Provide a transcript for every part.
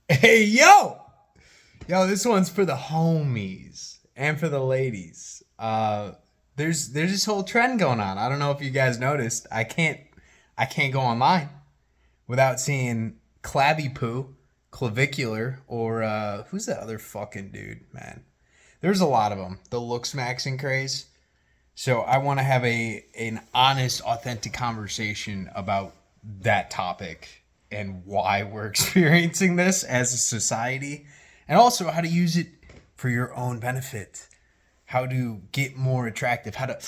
Hey, yo! Yo, this one's for the homies and for the ladies. There's this whole trend going on. I don't know if you guys noticed. I can't go online without seeing Clabby Poo, Clavicular, or who's that other fucking dude, man? There's a lot of them. The Looksmaxxing craze. So I want to have an honest, authentic conversation about that topic and why we're experiencing this as a society, and also how to use it for your own benefit. How to get more attractive. How to,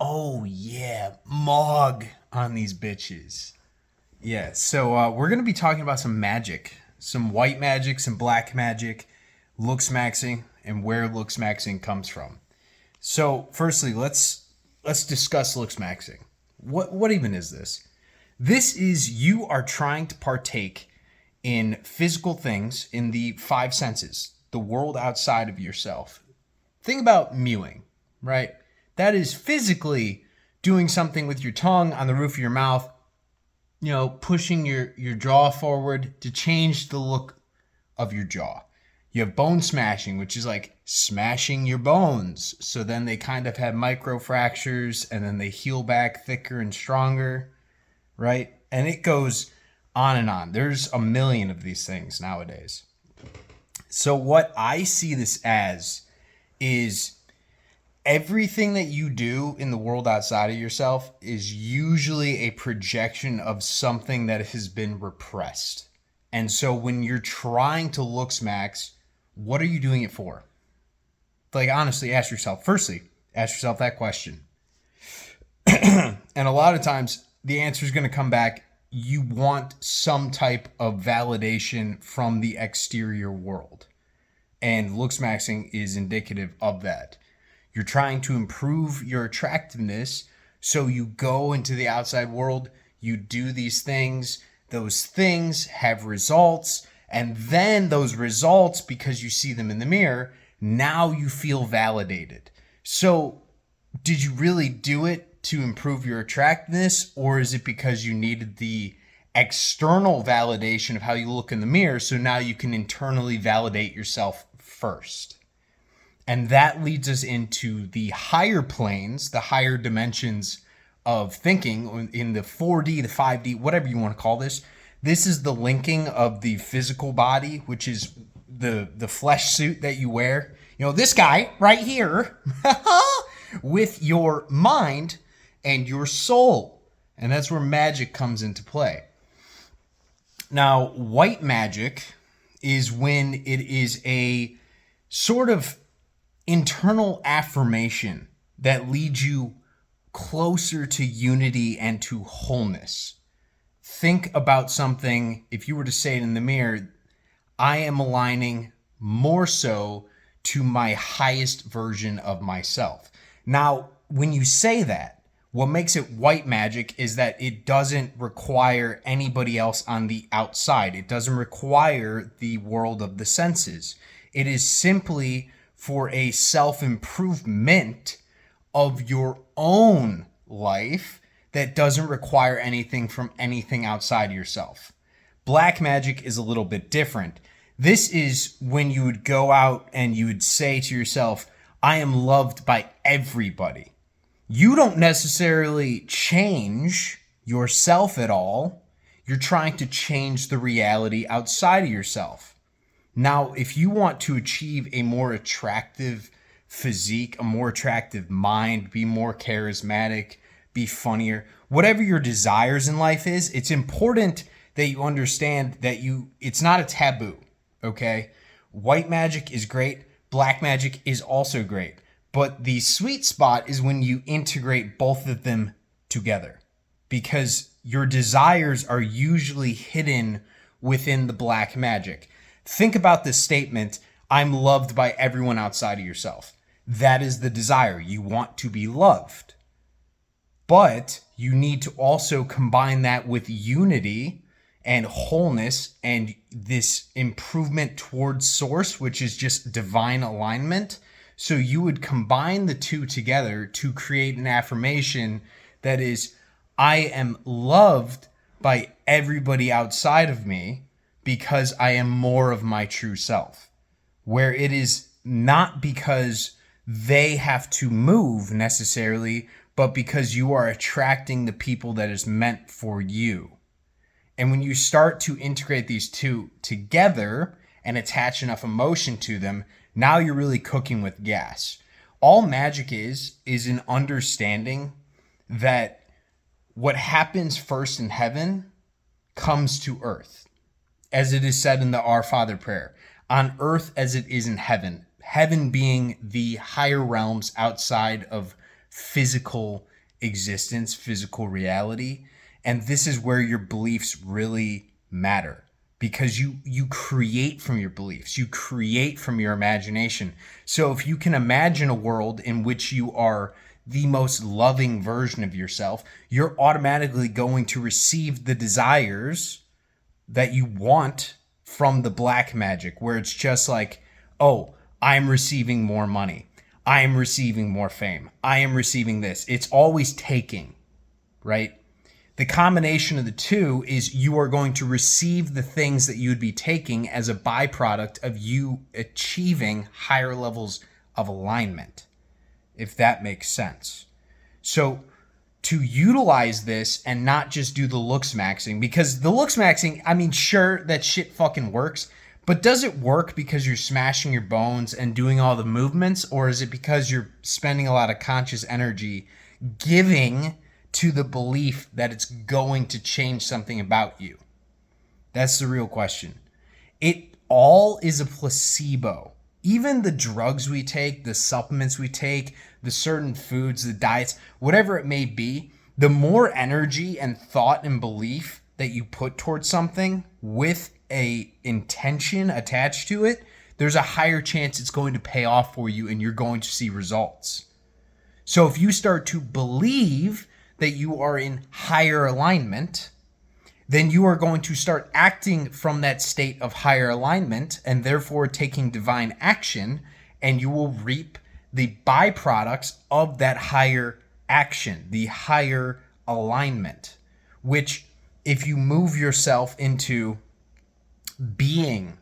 oh yeah, mog on these bitches. Yeah, so we're gonna be talking about some magic, some white magic, some black magic, looksmaxing, and where looksmaxing comes from. So, firstly, let's discuss looksmaxing. What even is this? This is you are trying to partake in physical things in the five senses, the world outside of yourself. Think about mewing, right? That is physically doing something with your tongue on the roof of your mouth, pushing your jaw forward to change the look of your jaw. You have bone smashing, which is like smashing your bones. So then they kind of have micro fractures and then they heal back thicker and stronger, right? And it goes on and on. There's a million of these things nowadays. So what I see this as is everything that you do in the world outside of yourself is usually a projection of something that has been repressed. And so when you're trying to look smacks, what are you doing it for? Like, honestly, ask yourself that question. And a lot of times the answer is going to come back. You want some type of validation from the exterior world. And looksmaxing is indicative of that. You're trying to improve your attractiveness. So you go into the outside world, you do these things, those things have results, and then those results, because you see them in the mirror, now you feel validated. So did you really do it to improve your attractiveness, or is it because you needed the external validation of how you look in the mirror, so now you can internally validate yourself first? And that leads us into the higher planes, the higher dimensions of thinking in the 4D, the 5D, whatever you want to call this. This is the linking of the physical body, which is the flesh suit that you wear. This guy right here with your mind and your soul. And that's where magic comes into play. Now, white magic is when it is a sort of internal affirmation that leads you closer to unity and to wholeness. Think about something, if you were to say it in the mirror, I am aligning more so to my highest version of myself. Now, when you say that, what makes it white magic is that it doesn't require anybody else on the outside. It doesn't require the world of the senses. It is simply for a self-improvement of your own life that doesn't require anything from anything outside of yourself. Black magic is a little bit different. This is when you would go out and you would say to yourself, I am loved by everybody. You don't necessarily change yourself at all. You're trying to change the reality outside of yourself. Now, if you want to achieve a more attractive physique, a more attractive mind, be more charismatic, be funnier, whatever your desires in life is, it's important that you understand that it's not a taboo, okay? White magic is great. Black magic is also great. But the sweet spot is when you integrate both of them together, because your desires are usually hidden within the black magic. Think about this statement, I'm loved by everyone outside of yourself. That is the desire. You want to be loved. But you need to also combine that with unity and wholeness and this improvement towards source, which is just divine alignment. So you would combine the two together to create an affirmation that is, I am loved by everybody outside of me because I am more of my true self. Where it is not because they have to move necessarily, but because you are attracting the people that is meant for you. And when you start to integrate these two together and attach enough emotion to them, now you're really cooking with gas. All magic is an understanding that what happens first in heaven comes to earth. As it is said in the Our Father prayer, on earth as it is in heaven. Heaven being the higher realms outside of physical existence, physical reality. And this is where your beliefs really matter, because you create from your beliefs. You create from your imagination. So if you can imagine a world in which you are the most loving version of yourself, you're automatically going to receive the desires that you want from the black magic, where it's just like, oh, I'm receiving more money. I am receiving more fame. I am receiving this. It's always taking, right? The combination of the two is you are going to receive the things that you would be taking as a byproduct of you achieving higher levels of alignment, if that makes sense. So to utilize this and not just do the Looksmaxxing, because the Looksmaxxing, I mean, sure, that shit fucking works, but does it work because you're smashing your bones and doing all the movements, or is it because you're spending a lot of conscious energy giving to the belief that it's going to change something about you? That's the real question. It all is a placebo. Even the drugs we take, the supplements we take, the certain foods, the diets, whatever it may be, the more energy and thought and belief that you put towards something with a intention attached to it, there's a higher chance it's going to pay off for you and you're going to see results. So if you start to believe that you are in higher alignment, then you are going to start acting from that state of higher alignment and therefore taking divine action, and you will reap the byproducts of that higher action, the higher alignment, which if you move yourself into being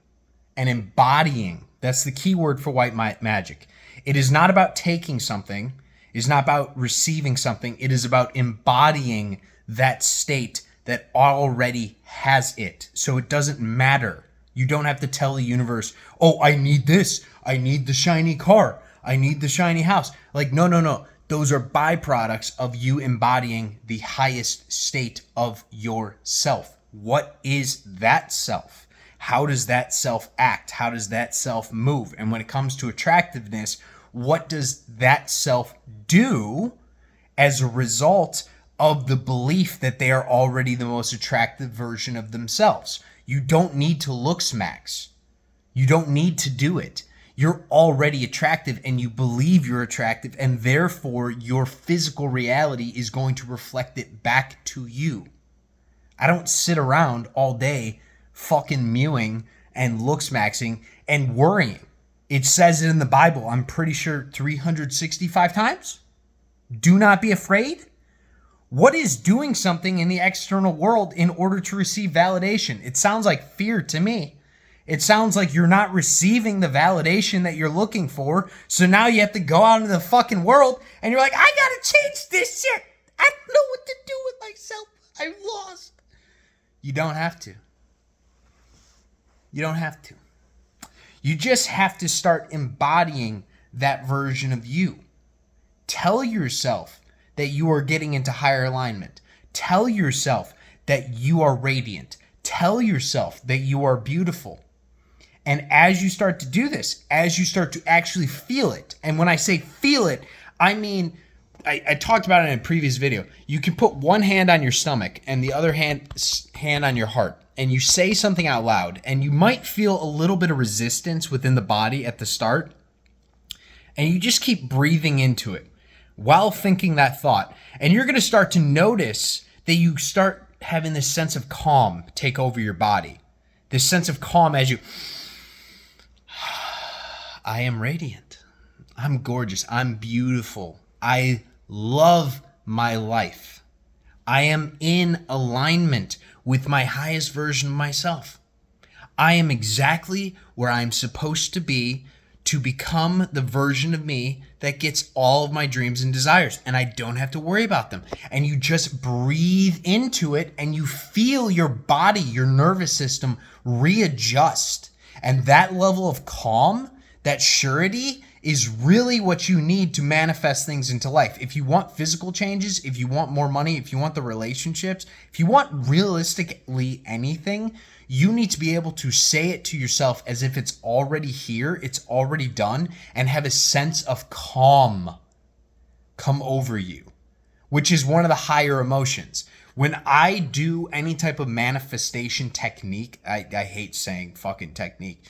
and embodying, that's the key word for white magic. It is not about taking something. It is not about receiving something. It is about embodying that state that already has it. So it doesn't matter. You don't have to tell the universe, oh, I need this. I need the shiny car. I need the shiny house. Like, no. Those are byproducts of you embodying the highest state of yourself. What is that self? How does that self act? How does that self move? And when it comes to attractiveness, what does that self do as a result of the belief that they are already the most attractive version of themselves? You don't need to Looksmaxx. You don't need to do it. You're already attractive and you believe you're attractive, and therefore your physical reality is going to reflect it back to you. I don't sit around all day fucking mewing and Looksmaxxing and worrying. It says it in the Bible, I'm pretty sure 365 times. Do not be afraid. What is doing something in the external world in order to receive validation? It sounds like fear to me. It sounds like you're not receiving the validation that you're looking for. So now you have to go out into the fucking world and you're like, I gotta change this shit. I don't know what to do with myself. I'm lost. You don't have to. You don't have to. You just have to start embodying that version of you. Tell yourself that you are getting into higher alignment. Tell yourself that you are radiant. Tell yourself that you are beautiful. And as you start to do this, as you start to actually feel it, and when I say feel it, I mean, I talked about it in a previous video. You can put one hand on your stomach and the other hand on your heart, and you say something out loud, and you might feel a little bit of resistance within the body at the start, and you just keep breathing into it while thinking that thought. And you're going to start to notice that you start having this sense of calm take over your body. This sense of calm as you, I am radiant. I'm gorgeous. I'm beautiful. I love my life. I am in alignment with my highest version of myself. I am exactly where I'm supposed to be to become the version of me that gets all of my dreams and desires, and I don't have to worry about them. And you just breathe into it and you feel your body, your nervous system readjust. And that level of calm, that surety, is really what you need to manifest things into life. If you want physical changes, if you want more money, if you want the relationships, if you want realistically anything, you need to be able to say it to yourself as if it's already here, it's already done, and have a sense of calm come over you, which is one of the higher emotions. When I do any type of manifestation technique, I hate saying fucking technique,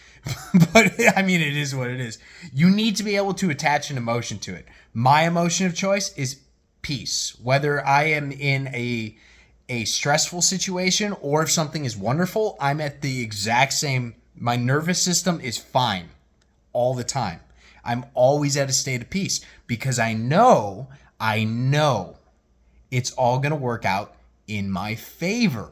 but I mean, it is what it is. You need to be able to attach an emotion to it. My emotion of choice is peace. Whether I am in a stressful situation or if something is wonderful, I'm at the exact same. My nervous system is fine all the time. I'm always at a state of peace because I know it's all going to work out in my favor.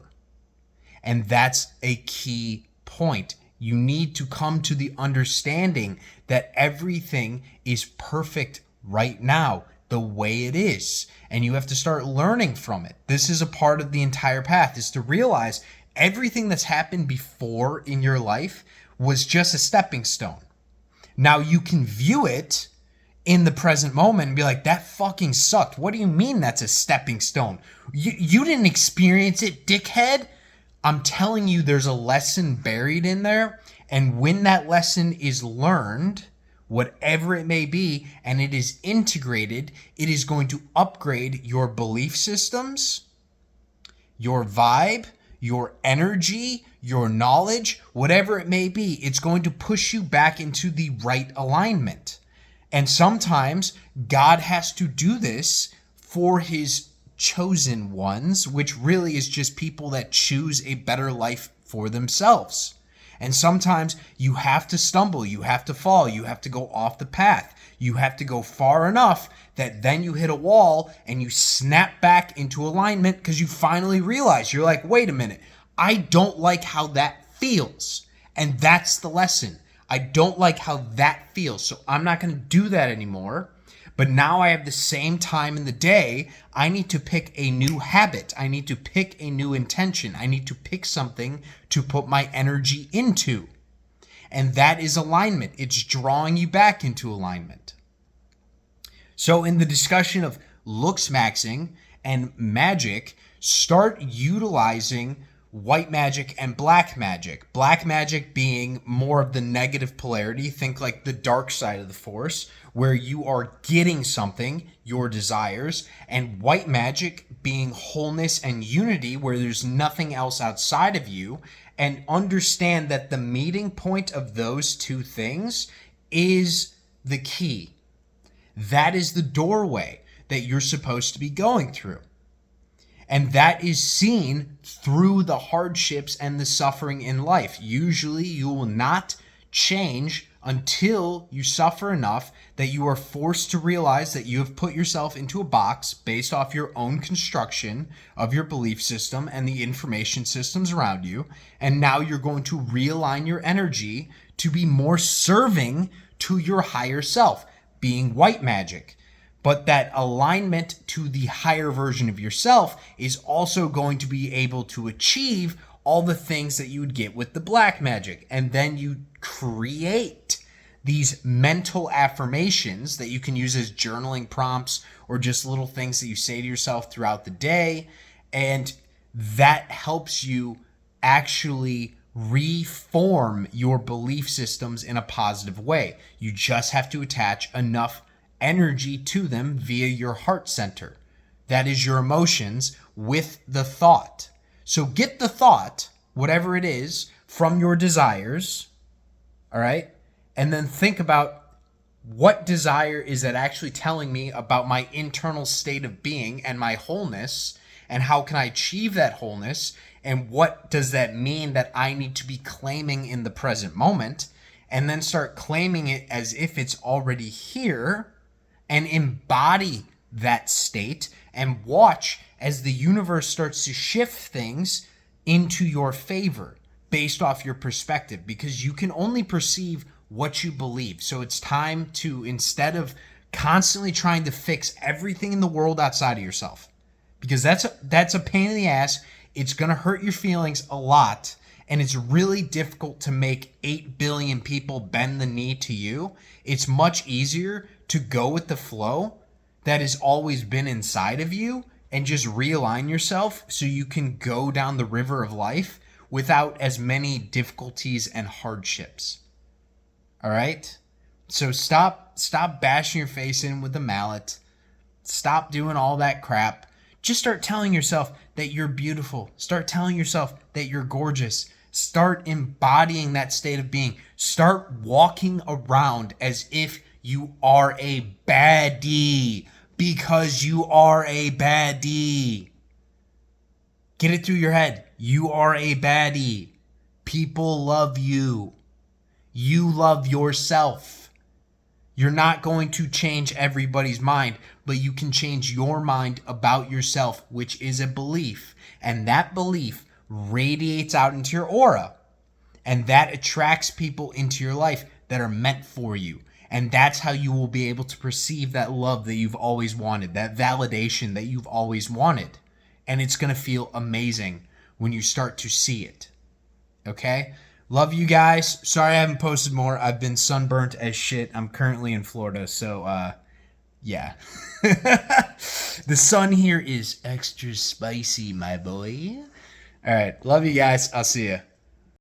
And that's a key point. You need to come to the understanding that everything is perfect right now, the way it is. And you have to start learning from it. This is a part of the entire path, is to realize everything that's happened before in your life was just a stepping stone. Now you can view it in the present moment and be like, that fucking sucked. What do you mean that's a stepping stone? You didn't experience it, dickhead. I'm telling you, there's a lesson buried in there. And when that lesson is learned, whatever it may be, and it is integrated, it is going to upgrade your belief systems, your vibe, your energy, your knowledge, whatever it may be. It's going to push you back into the right alignment. And sometimes God has to do this for his chosen ones, which really is just people that choose a better life for themselves. And sometimes you have to stumble, you have to fall, you have to go off the path. You have to go far enough that then you hit a wall and you snap back into alignment because you finally realize, you're like, wait a minute, I don't like how that feels. And that's the lesson. I don't like how that feels, so I'm not going to do that anymore. But now I have the same time in the day. I need to pick a new habit. I need to pick a new intention. I need to pick something to put my energy into. And that is alignment. It's drawing you back into alignment. So in the discussion of Looksmaxxing and magic, start utilizing white magic and black magic. Black magic being more of the negative polarity. Think like the dark side of the force, where you are getting something, your desires, and white magic being wholeness and unity, where there's nothing else outside of you. And understand that the meeting point of those two things is the key. That is the doorway that you're supposed to be going through. And that is seen through the hardships and the suffering in life. Usually you will not change until you suffer enough that you are forced to realize that you have put yourself into a box based off your own construction of your belief system and the information systems around you. And now you're going to realign your energy to be more serving to your higher self, being white magic. But that alignment to the higher version of yourself is also going to be able to achieve all the things that you would get with the black magic. And then you create these mental affirmations that you can use as journaling prompts or just little things that you say to yourself throughout the day. And that helps you actually reform your belief systems in a positive way. You just have to attach enough energy to them via your heart center. That is your emotions with the thought. So get the thought, whatever it is, from your desires, all right? And then think about, what desire is that actually telling me about my internal state of being and my wholeness, and how can I achieve that wholeness, and what does that mean that I need to be claiming in the present moment, and then start claiming it as if it's already here, and embody that state and watch as the universe starts to shift things into your favor. based off your perspective, because you can only perceive what you believe. So it's time to, instead of constantly trying to fix everything in the world outside of yourself, because that's a pain in the ass. It's going to hurt your feelings a lot, and it's really difficult to make 8 billion people bend the knee to you. It's much easier to go with the flow that has always been inside of you and just realign yourself so you can go down the river of life without as many difficulties and hardships. All right? So stop bashing your face in with the mallet. Stop doing all that crap. Just start telling yourself that you're beautiful. Start telling yourself that you're gorgeous. Start embodying that state of being. Start walking around as if you are a baddie, because you are a baddie. Get it through your head. You are a baddie. People love you. You love yourself. You're not going to change everybody's mind, but you can change your mind about yourself, which is a belief. And that belief radiates out into your aura. And that attracts people into your life that are meant for you. And that's how you will be able to perceive that love that you've always wanted, that validation that you've always wanted. And it's going to feel amazing when you start to see it. Okay? Love you guys. Sorry I haven't posted more. I've been sunburnt as shit. I'm currently in Florida, so yeah. The sun here is extra spicy, my boy. All right. Love you guys. I'll see ya.